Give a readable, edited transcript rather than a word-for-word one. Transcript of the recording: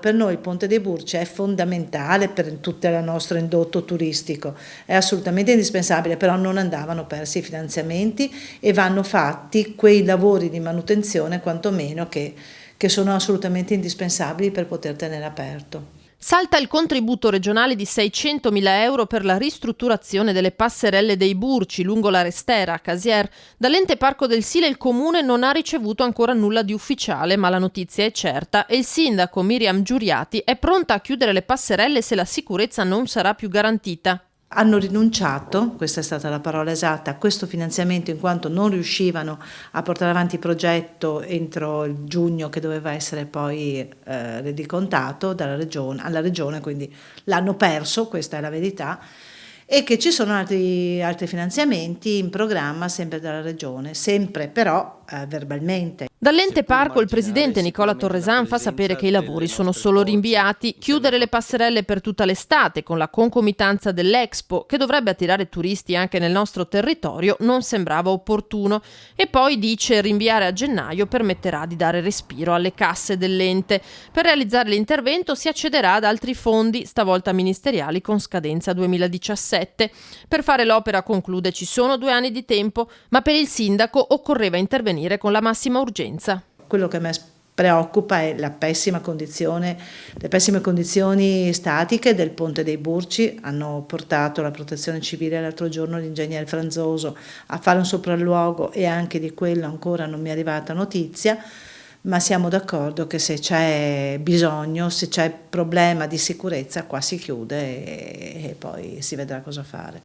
Per noi il Ponte dei Burci è fondamentale per tutto il nostro indotto turistico, è assolutamente indispensabile, però non andavano persi i finanziamenti e vanno fatti quei lavori di manutenzione quantomeno che sono assolutamente indispensabili per poter tenere aperto. Salta il contributo regionale di 600.000 euro per la ristrutturazione delle passerelle dei Burci lungo la Restera a Casier. Dall'ente Parco del Sile il comune non ha ricevuto ancora nulla di ufficiale, ma la notizia è certa e il sindaco Miriam Giuriati è pronta a chiudere le passerelle se la sicurezza non sarà più garantita. Hanno rinunciato, questa è stata la parola esatta, a questo finanziamento in quanto non riuscivano a portare avanti il progetto entro il giugno che doveva essere poi rendicontato alla regione, quindi l'hanno perso, questa è la verità, e che ci sono altri finanziamenti in programma sempre dalla regione, sempre però verbalmente. Dall'ente Parco il presidente Nicola Torresan fa sapere che i lavori sono solo rinviati, chiudere le passerelle per tutta l'estate con la concomitanza dell'Expo, che dovrebbe attirare turisti anche nel nostro territorio, non sembrava opportuno e poi dice rinviare a gennaio permetterà di dare respiro alle casse dell'ente. Per realizzare l'intervento si accederà ad altri fondi, stavolta ministeriali con scadenza 2017. Per fare l'opera, conclude, ci sono 2 anni di tempo, ma per il sindaco occorreva intervenire con la massima urgenza. Quello che mi preoccupa è le pessime condizioni statiche del Ponte dei Burci. Hanno portato la Protezione Civile l'altro giorno, l'ingegnere Franzoso, a fare un sopralluogo e anche di quello ancora non mi è arrivata notizia, ma siamo d'accordo che se c'è bisogno, se c'è problema di sicurezza, qua si chiude e poi si vedrà cosa fare.